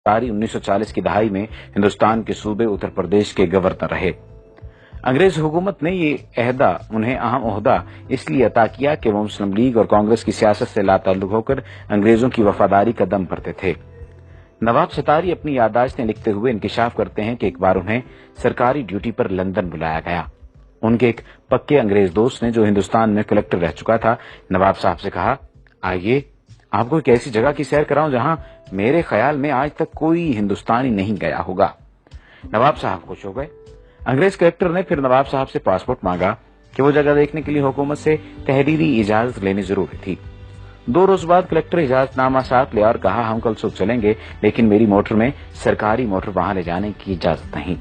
1940 की दहाई में हिंदुस्तान के सूबे उत्तर प्रदेश के गवर्नर रहे। अंग्रेज हुकूमत ने ये उन्हें अहम ओहदा इसलिए अता किया कि वो मुस्लिम लीग और कांग्रेस की सियासत से लाताल्लुक होकर अंग्रेजों की वफादारी का दम भरते थे। नवाब सतारी अपनी याददाश्तें लिखते हुए इंकिशाफ करते हैं कि एक बार उन्हें सरकारी ड्यूटी पर लंदन बुलाया गया। उनके एक पक्के अंग्रेज दोस्त ने, जो हिंदुस्तान में कलेक्टर रह चुका था, नवाब साहब से कहा, आइए आपको एक ऐसी जगह की सैर कराऊं जहां मेरे ख्याल में आज तक कोई हिंदुस्तानी नहीं गया होगा। नवाब साहब खुश हो गए। अंग्रेज कलेक्टर ने फिर नवाब साहब से पासपोर्ट मांगा कि वो जगह देखने के लिए हुकूमत से तहरीरी इजाजत लेनी जरूरी थी। 2 रोज बाद कलेक्टर इजाजतनामा साथ ले और कहा, हम कल सुबह चलेंगे, लेकिन मेरी मोटर में सरकारी मोटर वहां ले जाने की इजाजत नहीं।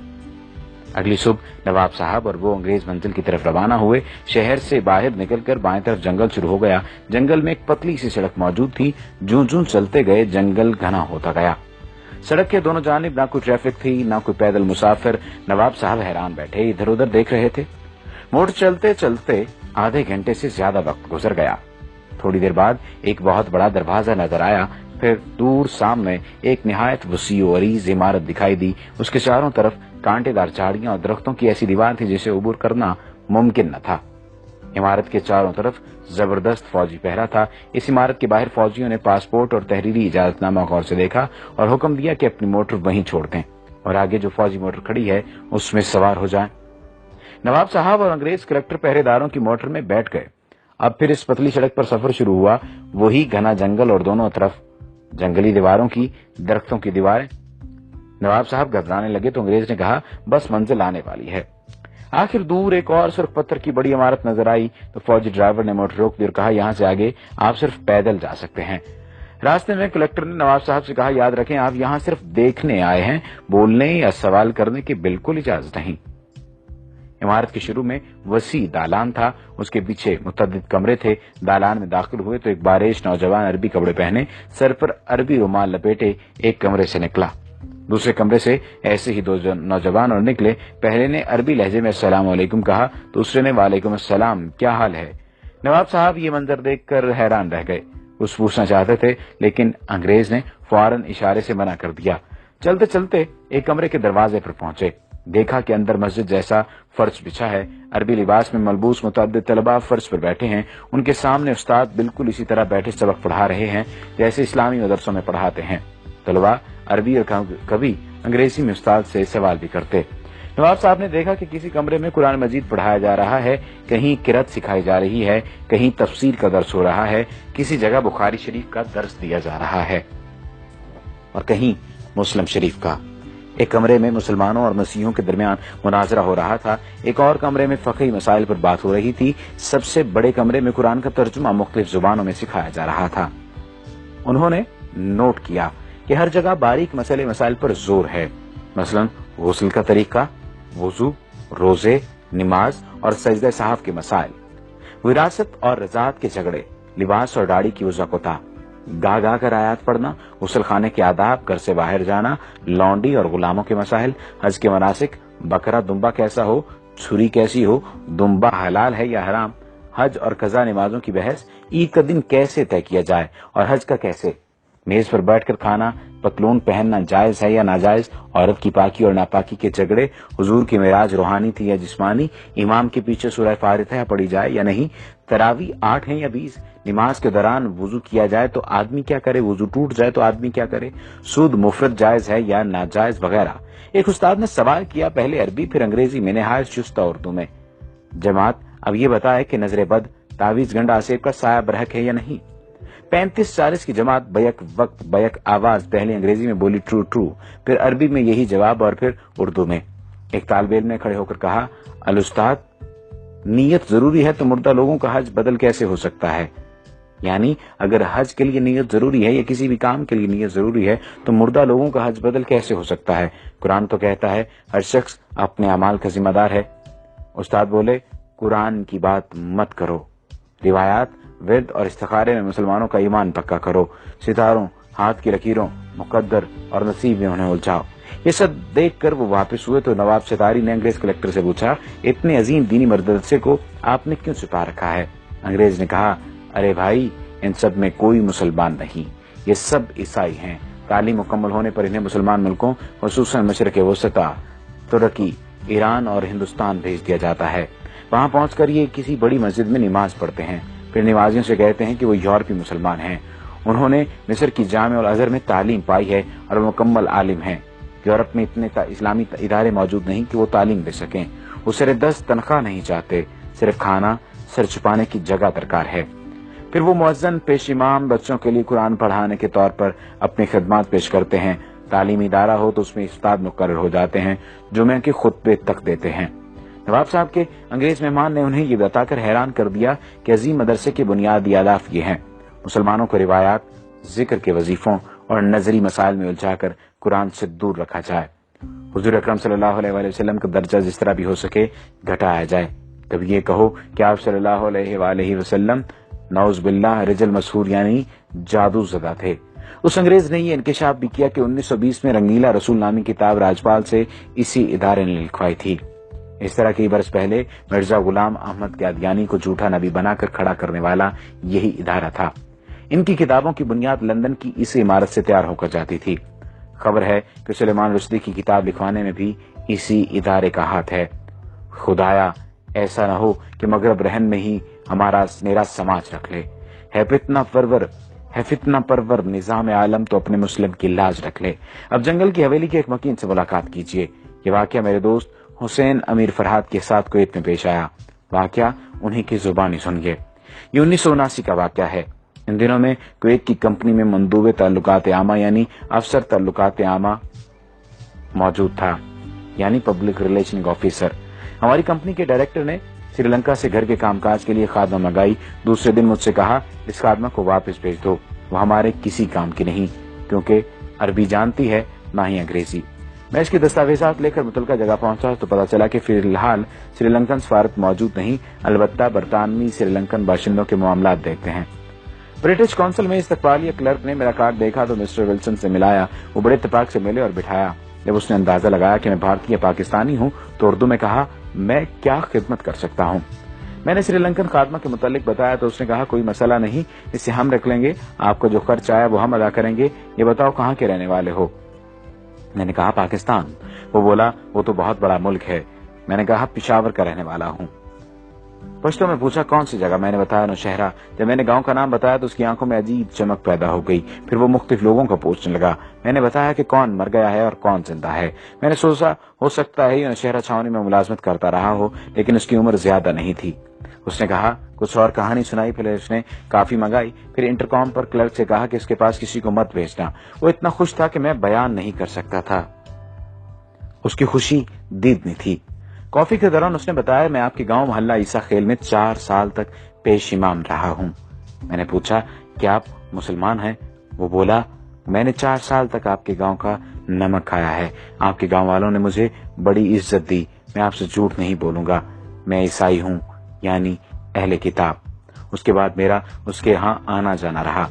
अगली सुबह नवाब साहब और वो अंग्रेज मंजिल की तरफ रवाना हुए। शहर से बाहर निकलकर बाएं तरफ जंगल शुरू हो गया। जंगल में एक पतली सी सड़क मौजूद थी। जूं-जूं चलते गए जंगल घना होता गया। सड़क के दोनों जानिब ना कोई ट्रैफिक थी, ना कोई पैदल मुसाफिर। नवाब साहब हैरान बैठे इधर उधर देख रहे थे। मोड़ चलते चलते आधे घंटे से ज्यादा वक्त गुजर गया। थोड़ी देर बाद एक बहुत बड़ा दरवाजा नजर आया। फिर दूर सामने एक निहायत वसी और अरीज इमारत दिखाई दी। उसके चारों तरफ कांटेदार झाड़ियां और दरख्तों की ऐसी दीवार थी जिसे अबूर करना मुमकिन न था। इमारत के चारों तरफ जबरदस्त फौजी पहरा था। इस इमारत के बाहर फौजियों ने पासपोर्ट और तहरीरी इजाजतनामा गौर से देखा और हुक्म दिया कि अपनी मोटर वहीं छोड़ दें और आगे जो फौजी मोटर खड़ी है उसमें सवार हो जाएं। नवाब साहब और अंग्रेज कलेक्टर पहरेदारों की मोटर में बैठ गए। अब फिर इस पतली सड़क पर सफर शुरू हुआ। वही घना जंगल और दोनों तरफ जंगली दीवारों की, दरख्तों की दीवारें। नवाब साहब घबराने लगे तो अंग्रेज ने कहा, बस मंजिल आने वाली है। आखिर दूर एक और सिर्फ पत्थर की बड़ी इमारत नजर आई तो फौजी ड्राइवर ने मोटर रोक दी और कहा, यहां से आगे आप सिर्फ पैदल जा सकते हैं। रास्ते में कलेक्टर ने नवाब साहब से कहा, याद रखें आप यहां सिर्फ देखने आए हैं, बोलने या सवाल करने की बिल्कुल इजाजत नहीं। इमारत के शुरू में वसी दालान था। उसके पीछे मुतअद्दिद कमरे थे। दालान में दाखिल हुए तो एक बारिश नौजवान अरबी कपड़े पहने, सर पर अरबी रुमाल लपेटे एक कमरे से निकला। दूसरे कमरे से ऐसे ही 2 नौजवान और निकले। पहले ने अरबी लहजे में अस्सलाम वालेकुम कहा, दूसरे ने वालेकुम अस्सलाम, क्या हाल है। नवाब साहब ये मंजर देखकर हैरान रह गए। कुछ पूछना चाहते थे लेकिन अंग्रेज ने फौरन इशारे से मना कर दिया। चलते चलते एक कमरे के दरवाजे पर पहुंचे। देखा कि अंदर मस्जिद जैसा फर्श बिछा है। अरबी लिबास में मलबूस मुतअद्दिद तलबा फर्श पर बैठे हैं। उनके सामने उस्ताद बिल्कुल इसी तरह बैठे सबक पढ़ा रहे हैं जैसे इस्लामी मदरसों में पढ़ाते हैं। तलबा अरबी और कभी अंग्रेजी में उस्ताद से सवाल भी करते। नवाब साहब ने देखा कि किसी कमरे में कुरान मजीद पढ़ाया जा रहा है, कहीं किरात सिखाई जा रही है, कहीं तफसीर का दर्स हो रहा है, किसी जगह बुखारी शरीफ का दर्स दिया जा रहा है और कहीं मुस्लिम शरीफ का। एक कमरे में मुसलमानों और मसीहों के दरमियान मुनाजरा हो रहा था। एक और कमरे में फ़क़ही मसाइल पर बात हो रही थी। सबसे बड़े कमरे में कुरान का तर्जुमा मुख्तलिफ जुबानों में सिखाया जा रहा था। उन्होंने नोट किया कि हर जगह बारीक मसाइल पर जोर है, मसलन गुस्ल का तरीका, वुजू, रोजे, नमाज और सजदे साहब के मसाइल, विरासत और रज़ात के झगड़े, लिबास और दाढ़ी की वज़ाक़ता, गा गा कर आयात पढ़ना, गुस्ल खाने के आदाब, घर से बाहर जाना, लौंडी और गुलामों के मसाइल, हज के मनासिक, बकरा दुम्बा कैसा हो, छुरी कैसी हो, दुम्बा हलाल है या हराम, हज और कज़ा नमाजों की बहस, ईद का दिन कैसे तय किया जाए और हज का कैसे, मेज पर बैठकर खाना, पतलून पहनना जायज है या नाजायज, औरत की पाकी और नापाकी के झगड़े, हुजूर की मेराज रूहानी थी या जिस्मानी, इमाम के पीछे सूरह फातिहा पढ़ी जाए या नहीं, तरावी 8 है या 20, नमाज के दौरान वुजू किया जाए तो आदमी क्या करे, वुजू टूट जाए तो आदमी क्या करे, सूद मुफरद जायज है या नाजायज वगैरह। एक उस्ताद ने सवाल किया, पहले अरबी फिर अंग्रेजी में, नहायत चुस्त उर्दू में। जमात अब ये बताए कि नजर बद, तावीज गंड आसेब का साया बरहक है या नहीं। 35-40 की जमात बैक वक्त बैक आवाज पहले अंग्रेजी में बोली ट्रू ट्रू, फिर अरबी में यही जवाब और फिर उर्दू में। एक तालिब इल्म ने खड़े होकर कहा, अल उस्ताद, नीयत जरूरी है तो मुर्दा लोगों का हज बदल कैसे हो सकता है। यानी अगर हज के लिए नीयत जरूरी है या किसी भी काम के लिए नीयत जरूरी है तो मुर्दा लोगों का हज बदल कैसे हो सकता है। कुरान तो कहता है हर शख्स अपने अमाल का जिम्मेदार है। उस्ताद बोले, कुरान की बात मत करो, रिवायात, विर्द और इस्तिखारे में मुसलमानों का ईमान पक्का करो, सितारों, हाथ की लकीरों, मुकद्दर और नसीब में उन्हें उलझाओ। ये सब देख कर वो वापस हुए तो नवाब सतारी ने अंग्रेज कलेक्टर से पूछा, इतने अजीम दीनी मदरसे को आपने क्यों छुपा रखा है। अंग्रेज ने कहा, अरे भाई, इन सब में कोई मुसलमान नहीं, ये सब ईसाई हैं। तालीम मुकम्मल होने पर इन्हें मुसलमान मुल्कों खुसूसन मशरक़ वसता, तुर्की, ईरान और हिंदुस्तान भेज दिया जाता है। वहां पहुंचकर ये किसी बड़ी मस्जिद में नमाज पढ़ते हैं, फिर नमाजियों से कहते हैं कि वो यूरोपीय मुसलमान हैं। उन्होंने मिस्र की जामे और अजहर में तालीम पाई है और मुकम्मल आलिम हैं। यूरोप में इतने इस्लामी इदारे मौजूद नहीं कि वो तालीम दे सकें। वो सिर्फ 10 तनख्वाह नहीं चाहते, सिर्फ खाना, सिर छुपाने की जगह दरकार है। फिर वो मुअज्जिन, पेश इमाम बच्चों के लिए कुरान पढ़ाने के तौर पर अपनी खिदमत पेश करते हैं। तालीमी इदारा हो तो उसमें उस्ताद मुकर्रर हो जाते हैं, जुमे के खुतबे तक देते हैं। नवाब साहब के अंग्रेज मेहमान ने उन्हें ये बताकर हैरान कर दिया कि अजीम मदरसे के बुनियादी आदाफ ये हैं। मुसलमानों को रिवायात, जिक्र के वजीफों और नजरी मसाइल में उलझाकर कुरान से दूर रखा जाए। हुजूर अकरम सल्लल्लाहु अलैहि वसल्लम का दर्जा जिस तरह भी हो सके घटाया जाए। कभी ये कहो कि आप सल्लल्लाहु अलैहि वसल्लम नौज बिल्लाह रिजल मशहूर यानी जादू ज़दा थे। उस अंग्रेज ने ये इंकशाफ भी किया कि 1920 में रंगीला रसूल नामी किताब राजपाल से इसी इदारे ने लिखवाई थी। इस तरह कई बरस पहले मिर्जा गुलाम अहमद कादियानी को झूठा नबी बनाकर खड़ा करने वाला यही इदारा था। इनकी किताबों की बुनियाद लंदन की इस इमारत से तैयार होकर जाती थी। खबर है कि सुलेमान रुश्दी की किताब लिखवाने में भी इसी इदारे का हाथ है। खुदाया ऐसा न हो कि मगरब रहन में ही हमारा मेरा समाज रख ले। है फितना परवर निजाम आलम तो अपने मुस्लिम की लाज रख ले। अब जंगल की हवेली के एक मकीन से मुलाकात कीजिए। ये वाकया मेरे दोस्त हुसैन अमीर फरहाद के साथ कुवैत में पेश आया। वाकया उन्हीं की जुबानी सुनिए। ये 1979 का वाकया है। इन दिनों में कुवैत की कंपनी में मंदूबे ताल्लुकात आमा यानी अफसर ताल्लुकात आमा मौजूद था, यानी पब्लिक रिलेशनिंग ऑफिसर। हमारी कंपनी के डायरेक्टर ने श्रीलंका से घर के कामकाज के लिए खादमा मंगाई। दूसरे दिन मुझसे कहा, इस खादमा को वापस भेज दो, वो हमारे किसी काम की नहीं, क्योंकि अरबी जानती है ना ही अंग्रेजी। मैं इसके दस्तावेजात लेकर मुतलका जगह पहुंचा तो पता चला कि फिलहाल श्रीलंकन सफारत मौजूद नहीं, अलबत्ता बरतानवी श्रीलंकन बाशिंदों के मामलात देखते हैं। ब्रिटिश कौंसिल में इस्तकबालिया क्लर्क ने मेरा कार्ड देखा तो मिस्टर विल्सन से मिलाया। वो बड़े इत्तेफाक से मिले और बिठाया। जब उसने अंदाजा लगाया कि मैं भारतीय पाकिस्तानी हूँ तो उर्दू में कहा, मैं क्या खिदमत कर सकता हूँ। मैंने श्रीलंकन खादमा के मुतालिक बताया तो उसने कहा, कोई मसला नहीं, इसे हम रख लेंगे, आपका जो खर्च आया वो हम अदा करेंगे। ये बताओ कहाँ के रहने वाले हो। मैंने कहा, पाकिस्तान। वो बोला, वो तो बहुत बड़ा मुल्क है। मैंने कहा, पेशावर का रहने वाला हूँ। पश्तो में पूछा, कौन सी जगह। मैंने बताया, नौशहरा। जब मैंने गांव का नाम बताया तो उसकी आंखों में अजीब चमक पैदा हो गई। फिर वो मुख्तलिफ लोगों को पूछने लगा। मैंने बताया कि कौन मर गया है और कौन जिंदा है। मैंने सोचा हो सकता है ये नौशहरा छावनी में मुलाजमत करता रहा हो, लेकिन उसकी उम्र ज्यादा नहीं थी। उसने कहा, कुछ और कहानी सुनाई। फिर उसने काफी मंगाई। फिर इंटरकॉम पर क्लर्क से कहा कि इसके पास किसी को मत भेजना। वो इतना खुश था कि मैं बयान नहीं कर सकता था। उसकी खुशी दीदनी थी। कॉफी के दौरान उसने बताया, मैं आपके गांव मोहल्ला ईसा खेल में 4 साल तक पेश इमाम रहा हूं। मैंने पूछा, क्या आप मुसलमान हैं? वो बोला, मैंने 4 साल तक आपके गांव का नमक खाया है। आपके गांव वालों ने मुझे बड़ी इज्जत दी। मैं आपसे झूठ नहीं बोलूंगा, मैं ईसाई हूं, यानी अहले किताब। उसके बाद मेरा उसके यहाँ आना जाना रहा।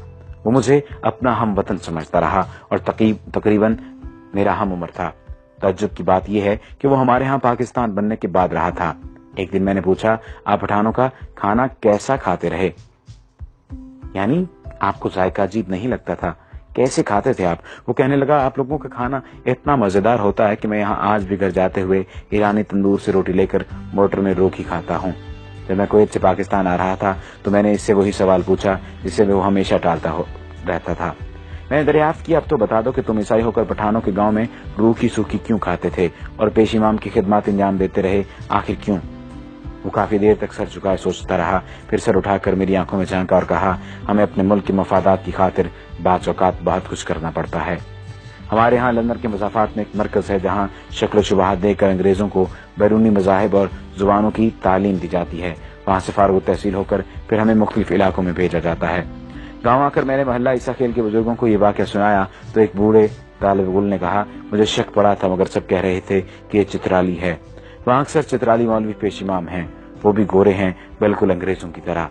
वो मुझे अपना हम वतन समझता रहा और तकरीबन मेरा हम उम्र था। ताज्जुब की बात यह है कि वो हमारे यहाँ पाकिस्तान बनने के बाद रहा था। एक दिन मैंने पूछा, आप पठानों का खाना कैसा खाते रहे, यानी आपको जायका अजीब नहीं लगता था, कैसे खाते थे आप? वो कहने लगा, आप लोगों का खाना इतना मजेदार होता है कि मैं यहाँ आज भी घर जाते हुए ईरानी तंदूर से रोटी लेकर मोटर में रोकी खाता हूँ। जब मैं कुवैत से पाकिस्तान आ रहा था तो मैंने इससे वही सवाल पूछा जिससे वो हमेशा टालता रहता था। मैंने दरियाफ्त किया, अब तो बता दो कि तुम ईसाई होकर पठानों के गांव में रूखी सूखी क्यों खाते थे और पेश इमाम की खिदमत अंजाम देते रहे, आखिर क्यों? वो काफी देर तक सर झुकाए सोचता रहा। फिर सर उठाकर मेरी आंखों में झांका और कहा, हमें अपने मुल्क के मफादात की खातिर बाज़ औक़ात बहुत कुछ करना पड़ता है। हमारे यहाँ लंदन के मज़ाफ़ात में एक मरकज़ है जहाँ शक्ल शुबहात देकर अंग्रेज़ों को बैरूनी मज़ाहिब और ज़ुबानों की तालीम दी जाती है। वहाँ से फारुग तहसील होकर फिर हमें मुख्तलिफ इलाकों में भेजा जाता है। गाँव आकर मैंने मोहल्ला ईसा खेल के बुजुर्गों को ये वाक़या सुनाया तो एक बूढ़े तालिब गुल ने कहा, मुझे शक पड़ा था मगर सब कह रहे थे कि ये चित्राली है। वहाँ अक्सर चित्राली मौलवी पेश इमाम हैं, वो भी गोरे हैं, बिल्कुल अंग्रेजों की तरह।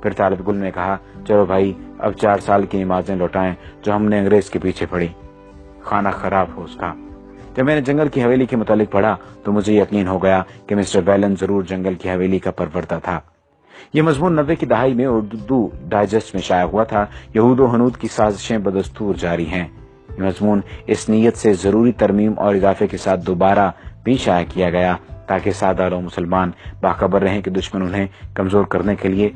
फिर तालिब गुल ने कहा, चलो भाई अब 4 साल की नमाजें लौटाएं जो हमने अंग्रेज के पीछे पढ़ी, खाना खराब हो उसका। जब मैंने जंगल की हवेली के मुतालिक पढ़ा तो मुझे यकीन हो गया कि मिस्टर बैलन जरूर जंगल की हवेली का परवरदा था। ये मजमून 90 की दहाई में उर्दू डाइजेस्ट में शाया हुआ था। यहूद व हनूद की साजिशें बदस्तूर जारी हैं। یہ مضمون اس نیت سے ضروری ترمیم اور اضافے کے ساتھ دوبارہ بھی شائع کیا گیا تاکہ سادہ لوگ مسلمان باخبر رہیں کہ دشمن انہیں کمزور کرنے کے لیے